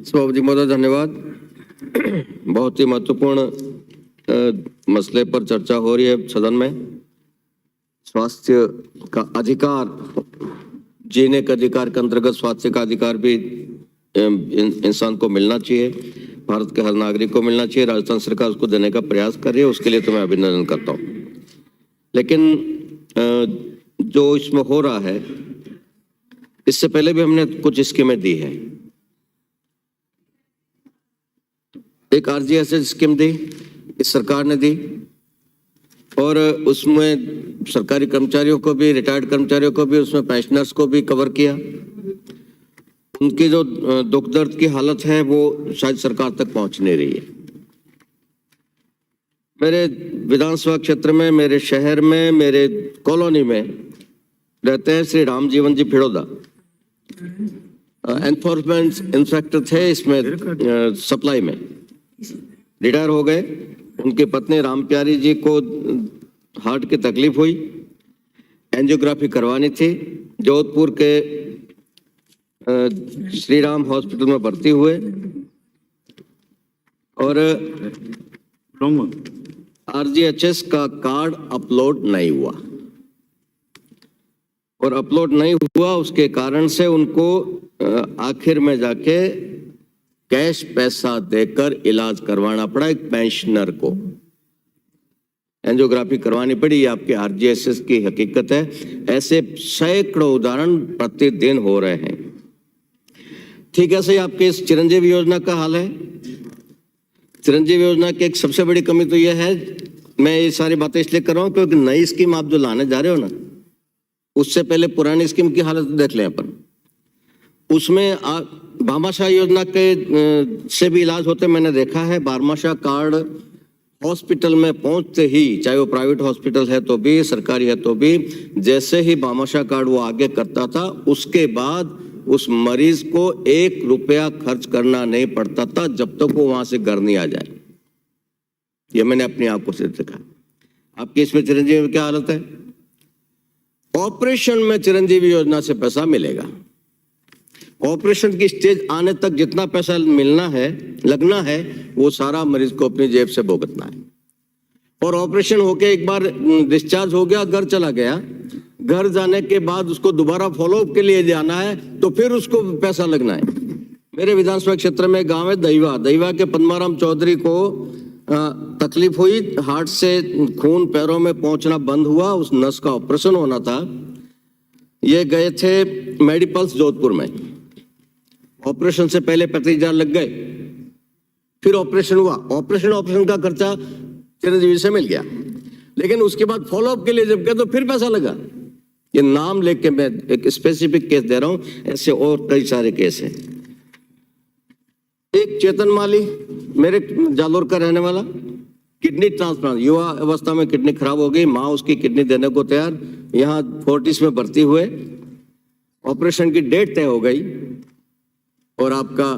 सभापति महोदय धन्यवाद। बहुत ही महत्वपूर्ण मसले पर चर्चा हो रही है सदन में। स्वास्थ्य का अधिकार, जीने के अधिकार के अंतर्गत स्वास्थ्य का अधिकार भी इंसान को मिलना चाहिए, भारत के हर नागरिक को मिलना चाहिए। राजस्थान सरकार उसको देने का प्रयास कर रही है, उसके लिए तो मैं अभिनंदन करता हूँ। लेकिन जो इसमें हो रहा है, इससे पहले भी हमने कुछ स्कीमें दी है। एक आरजीएसएस स्कीम दी, इस सरकार ने दी, और उसमें सरकारी कर्मचारियों को भी, रिटायर्ड कर्मचारियों को भी, उसमें पेंशनर्स को भी कवर किया। उनकी जो दुख दर्द की हालत है वो शायद सरकार तक पहुंच नहीं रही है। मेरे विधानसभा क्षेत्र में, मेरे शहर में, मेरे कॉलोनी में रहते हैं श्री राम जीवन जी फिड़ोदा, एनफोर्समेंट इंस्पेक्टर थे इसमें सप्लाई में, रिटायर हो गए। उनकी पत्नी राम प्यारी जी को हार्ट की तकलीफ हुई, एंजियोग्राफी करवानी थी। जोधपुर के श्री राम हॉस्पिटल में भर्ती हुए और आरजीएचएस का कार्ड अपलोड नहीं हुआ, और अपलोड नहीं हुआ उसके कारण से उनको आखिर में जाके कैश पैसा देकर इलाज करवाना पड़ा। एक पेंशनर को एंजियोग्राफी करवानी पड़ी। ये आपके आरजीएसएस की हकीकत है। ऐसे सैकड़ों उदाहरण प्रतिदिन हो रहे हैं। ठीक ऐसे ही आपके इस चिरंजीवी योजना का हाल है। चिरंजीवी योजना की एक सबसे बड़ी कमी तो यह है, मैं ये सारी बातें इसलिए कर रहा हूं क्योंकि नई स्कीम आप जो लाने जा रहे हो ना, उससे पहले पुरानी स्कीम की हालत देख लें अपन। उसमें भामाशाह योजना के से भी इलाज होते मैंने देखा है। भामाशाह कार्ड हॉस्पिटल में पहुंचते ही, चाहे वो प्राइवेट हॉस्पिटल है तो भी, सरकारी है तो भी, जैसे ही भामाशाह कार्ड वो आगे करता था, उसके बाद उस मरीज को 1 रुपया खर्च करना नहीं पड़ता था जब तक वो वहां से घर नहीं आ जाए। ये मैंने अपनी आंखों से देखा। आपकी इसमें चिरंजीवी में क्या हालत है? ऑपरेशन में चिरंजीवी योजना से पैसा मिलेगा। ऑपरेशन की स्टेज आने तक जितना पैसा मिलना है, लगना है, वो सारा मरीज को अपनी जेब से भुगतना है। और ऑपरेशन होके एक बार डिस्चार्ज हो गया, घर चला गया, घर जाने के बाद उसको दोबारा फॉलोअप के लिए जाना है तो फिर उसको पैसा लगना है। मेरे विधानसभा क्षेत्र में गांव है दहीवा के पद्माराम चौधरी को तकलीफ हुई, हार्ट से खून पैरों में पहुंचना बंद हुआ, उस नस का ऑपरेशन होना था। ये गए थे मेडिपल्स जोधपुर में। ऑपरेशन से पहले 35,000 लग गए, फिर ऑपरेशन हुआ। ऑपरेशन का खर्चा चिरंजीवी से मिल गया, लेकिन उसके बाद फॉलोअप के लिए जब गए तो फिर पैसा लगा। ये नाम लेके मैं एक स्पेसिफिक केस दे रहा हूं, ऐसे और कई सारे केस हैं। एक चेतन माली, मेरे जालोर का रहने वाला, किडनी ट्रांसप्लांट, युवा अवस्था में किडनी खराब हो गई, माँ उसकी किडनी देने को तैयार, यहाँ फोर्टिस में भर्ती हुए, ऑपरेशन की डेट तय हो गई और आपका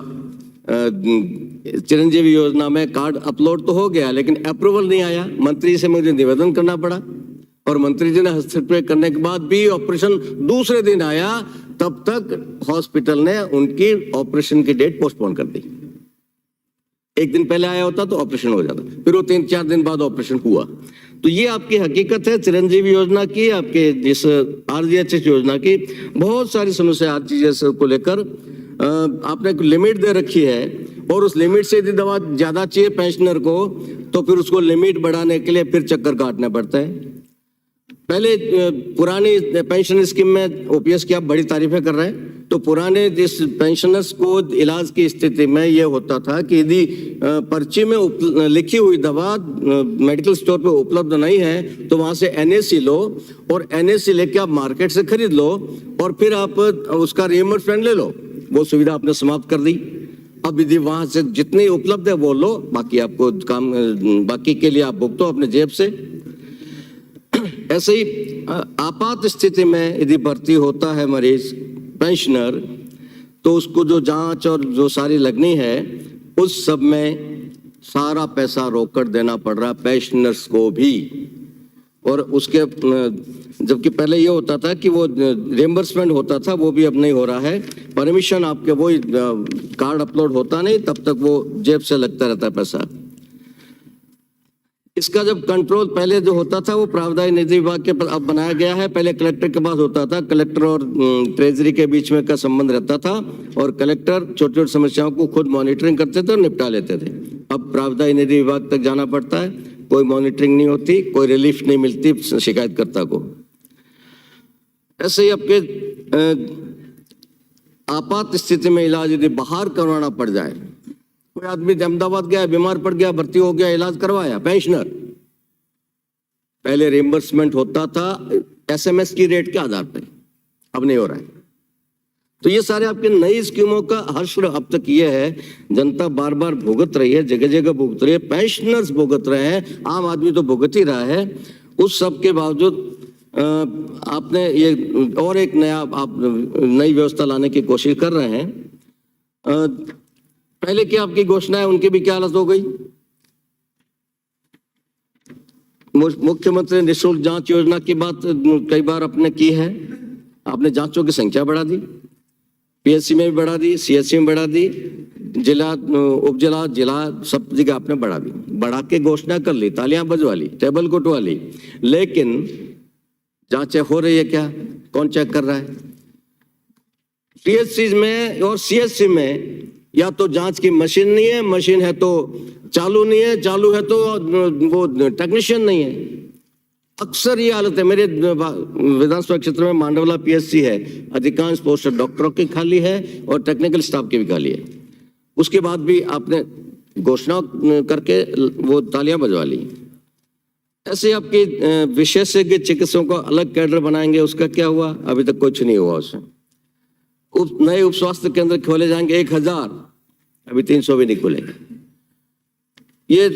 चिरंजीवी योजना में कार्ड अपलोड तो हो गया, लेकिन अप्रूवल नहीं आया। मंत्री से मुझे निवेदन करना पड़ा और मंत्री जी ने हस्तक्षेप करने के बाद भी ऑपरेशन दूसरे दिन आया, तब तक हॉस्पिटल ने उनकी ऑपरेशन की डेट पोस्टपोन कर दी। एक दिन पहले आया होता तो ऑपरेशन हो जाता, फिर वो 3-4 दिन बाद ऑपरेशन हुआ। तो ये आपकी हकीकत है चिरंजीवी योजना की, आपके इस आरजीएचएस योजना की। बहुत सारी समस्या आरजीएचएस को लेकर आपने एक लिमिट दे रखी है, और उस लिमिट से यदि दवा ज्यादा चाहिए पेंशनर को तो फिर उसको लिमिट बढ़ाने के लिए फिर चक्कर काटने पड़ते हैं। पहले पुरानी पेंशन स्कीम में ओपीएस की आप बड़ी तारीफें कर रहे हैं, तो पुराने जिस पेंशनर्स को इलाज की स्थिति में ये होता था कि यदि पर्ची में लिखी हुई दवा मेडिकल स्टोर पे उपलब्ध नहीं है तो वहां से एनएसी लो, और एनएसी लेके आप मार्केट से खरीद लो और फिर आप उसका रिइंबर्समेंट ले लो। वो सुविधा आपने समाप्त कर दी। अब यदि वहां से जितनी उपलब्ध है वो लो, बाकी आपको काम, बाकी के लिए आप भुगतो अपने जेब से। ऐसे ही आपात स्थिति में यदि भर्ती होता है मरीज पेंशनर, तो उसको जो जांच और जो सारी लगनी है उस सब में सारा पैसा रोककर देना पड़ रहा पेंशनर्स को भी। और उसके जबकि पहले ये होता था कि वो रिएम्बर्समेंट होता था, वो भी अब नहीं हो रहा है। परमिशन आपके वही कार्ड अपलोड होता नहीं तब तक वो जेब से लगता रहता है पैसा। इसका जब कंट्रोल पहले जो होता था वो प्रावधायी निधि विभाग के अब बनाया गया है। पहले कलेक्टर के पास होता था, कलेक्टर और ट्रेजरी के बीच में का संबंध रहता था और कलेक्टर छोटी छोटी समस्याओं को खुद मॉनिटरिंग करते थे और निपटा लेते थे। अब प्रावधायी निधि विभाग तक जाना पड़ता है, कोई मॉनिटरिंग नहीं होती, कोई रिलीफ नहीं मिलती शिकायतकर्ता को। ऐसे ही आपके आपात स्थिति में इलाज यदि बाहर करवाना पड़ जाए, कोई आदमी अहमदाबाद गया, बीमार पड़ गया, भर्ती हो गया, इलाज करवाया, पेंशनर, पहले रिएम्बर्समेंट होता था एसएमएस की रेट के आधार पर, अब नहीं हो रहा है। तो ये सारे आपके नई स्कीमों का हर्ष अब तक ये है, जनता बार बार भुगत रही है, जगह जगह भुगत रही है, पेंशनर्स भुगत रहे हैं, आम आदमी तो भुगत ही रहा है। उस सब के बावजूद आपने ये और एक नया आप नई व्यवस्था लाने की कोशिश कर रहे हैं। पहले की आपकी घोषणा है उनकी भी क्या हालत हो गई? मुख्यमंत्री निःशुल्क जांच योजना की बात कई बार आपने की है, आपने जांचों की संख्या बढ़ा दी, पीएचसी में भी बढ़ा दी, सीएचसी में बढ़ा दी, जिला उपजिला जिला सब जगह आपने बढ़ा दी, बढ़ा के घोषणा कर ली, तालियां बजवा ली, टेबल कुटवा ली, लेकिन जांचें हो रही है क्या? कौन चेक कर रहा है? पीएचसी में और सीएचसी में या तो जांच की मशीन नहीं है, मशीन है तो चालू नहीं है, चालू है तो वो टेक्नीशियन नहीं है। अक्सर ये हालत है। मेरे विधानसभा क्षेत्र में मांडवला पीएचसी है, अधिकांश पोस्ट डॉक्टरों की खाली है और टेक्निकल स्टाफ की भी खाली है। उसके बाद भी आपने घोषणा करके वो तालियां बजवा ली। ऐसे आपके विशेषज्ञ चिकित्सकों को अलग कैडर बनाएंगे, उसका क्या हुआ? अभी तक कुछ नहीं हुआ उसमें। नए उप स्वास्थ्य केंद्र खोले जाएंगे 1000, अभी 300 भी नहीं खुलेंगे। ये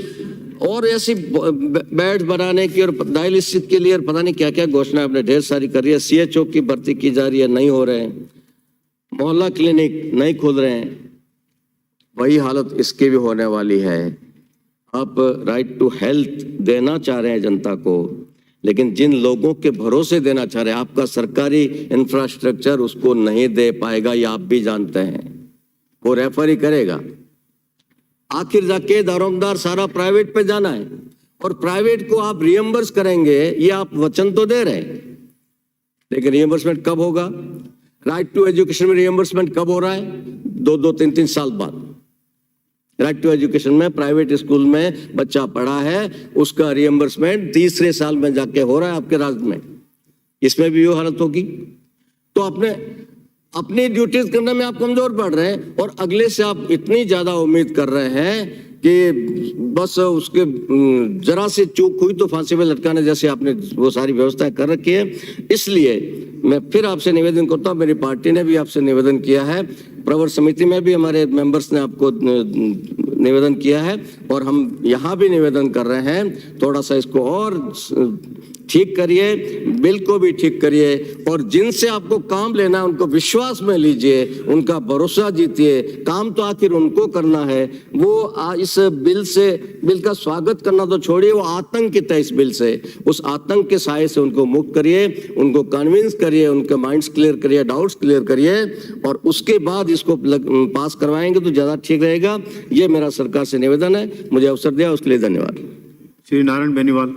और ऐसी बेड बनाने की और डायलिसिस के लिए और पता नहीं क्या क्या घोषणा आपने ढेर सारी कर रही है। सीएचओ की भर्ती की जा रही है, नहीं हो रहे हैं। मोहल्ला क्लिनिक नहीं खुल रहे हैं, वही हालत इसकी भी होने वाली है। आप राइट टू हेल्थ देना चाह रहे हैं जनता को, लेकिन जिन लोगों के भरोसे देना चाह रहे हैं, आपका सरकारी इंफ्रास्ट्रक्चर उसको नहीं दे पाएगा, ये आप भी जानते हैं। वो रेफर ही करेगा, आखिर जाके दारोमदार सारा प्राइवेट पे जाना है और प्राइवेट को आप रिएम्बर्स करेंगे, ये आप वचन तो दे रहे हैं, लेकिन रिएम्बर्समेंट कब होगा? राइट टू एजुकेशन में रिएम्बर्समेंट कब हो रहा है? 2-2, 3-3 साल बाद। राइट टू एजुकेशन में प्राइवेट स्कूल में बच्चा पढ़ा है, उसका रिएम्बर्समेंट तीसरे साल में जाके हो रहा है आपके राज्य में। इसमें भी वो हालत होगी। तो आपने अपनी ड्यूटीज करने में आप कमजोर पड़ रहे हैं और अगले से आप इतनी ज्यादा उम्मीद कर रहे हैं कि बस उसके जरा से चूक हुई तो फांसी में लटकाने जैसे आपने वो सारी व्यवस्था कर रखी है। इसलिए मैं फिर आपसे निवेदन करता हूँ, मेरी पार्टी ने भी आपसे निवेदन किया है, प्रवर समिति में भी हमारे मेंबर्स ने आपको निवेदन किया है और हम यहाँ भी निवेदन कर रहे हैं, थोड़ा सा इसको और ठीक करिए, बिल को भी ठीक करिए और जिनसे आपको काम लेना है उनको विश्वास में लीजिए, उनका भरोसा जीतिए। काम तो आखिर उनको करना है। वो इस बिल का स्वागत करना तो छोड़िए, वो आतंकित है इस बिल से। उस आतंक के साए से उनको मुक्त करिए, उनको कन्विंस करिए, उनके माइंड्स क्लियर करिए, डाउट्स क्लियर करिए और उसके बाद इसको पास करवाएंगे तो ज्यादा ठीक रहेगा। ये मेरा सरकार से निवेदन है। मुझे अवसर दिया उसके लिए धन्यवाद। श्री नारायण बेनीवाल।